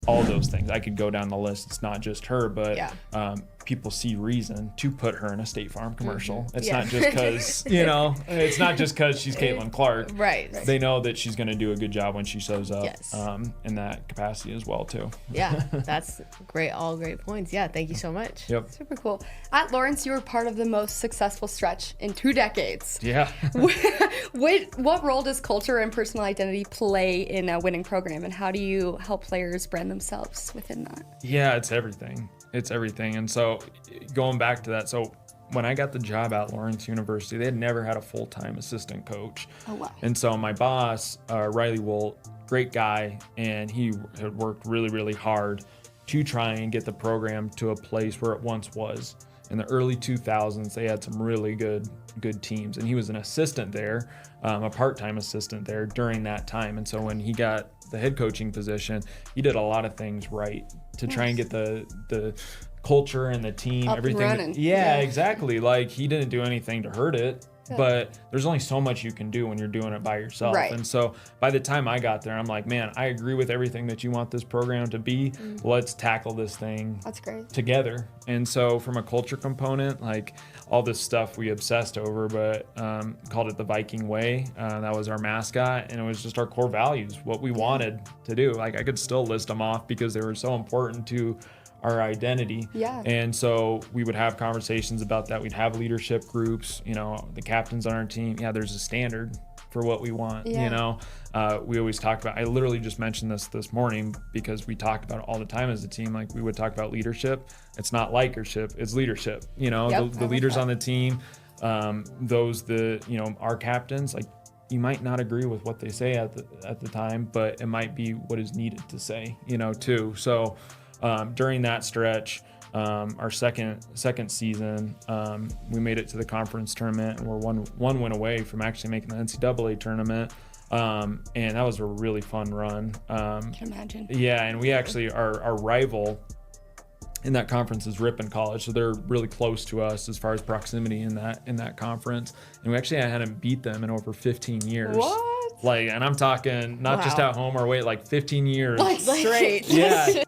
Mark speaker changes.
Speaker 1: all those things. I could go down the list. It's not just her, but people see reason to put her in a State Farm commercial. It's not just because, it's not just because she's Caitlin Clark.
Speaker 2: Right.
Speaker 1: They know that she's going to do a good job when she shows up in that capacity as well, too.
Speaker 2: Yeah, that's great. All great points. Yeah, thank you so much.
Speaker 1: Yep.
Speaker 3: Super cool. At Lawrence, you were part of the most successful stretch in 2 decades.
Speaker 1: Yeah.
Speaker 3: What role does culture and personal identity play in a winning program, and how do you help players brand themselves within that?
Speaker 1: Yeah, it's everything. It's everything. And so going back to that, so when I got the job at Lawrence University, they had never had a full-time assistant coach.
Speaker 3: Oh, wow.
Speaker 1: And so my boss, Riley Wolt, great guy, and he had worked really, really hard to try and get the program to a place where it once was. In the early 2000s, they had some really good teams, and he was an assistant there, a part-time assistant there during that time. And so when he got the head coaching position, he did a lot of things right to try and get the culture and the team,
Speaker 3: up
Speaker 1: everything.
Speaker 3: and running.
Speaker 1: Yeah, exactly. Like, he didn't do anything to hurt it. But there's only so much you can do when you're doing it by yourself.
Speaker 3: Right.
Speaker 1: And so by the time I got there, I'm like, man, I agree with everything that you want this program to be. Let's tackle this thing
Speaker 3: That's great.
Speaker 1: together. And so from a culture component, like all this stuff we obsessed over, but called it the Viking way. That was our mascot, and it was just our core values, what we wanted to do. Like, I could still list them off because they were so important to our identity.
Speaker 3: Yeah.
Speaker 1: And so we would have conversations about that. We'd have leadership groups, the captains on our team. Yeah, there's a standard for what we want.
Speaker 3: Yeah.
Speaker 1: We always talked about, I literally just mentioned this morning because we talked about it all the time as a team. Like, we would talk about leadership. It's not likership, it's leadership. The leaders on the team, our captains, like, you might not agree with what they say at the time, but it might be what is needed to say, too. So during that stretch, our second season, we made it to the conference tournament, and we're one win away from actually making the NCAA tournament. And that was a really fun run.
Speaker 3: Can imagine.
Speaker 1: Yeah, and we actually, our rival in that conference is Ripon College, so they're really close to us as far as proximity in that conference. And we actually hadn't beat them in over 15 years.
Speaker 3: What?
Speaker 1: Like, and I'm talking not just at home or away, like 15 years.
Speaker 3: Like straight.
Speaker 1: Yeah,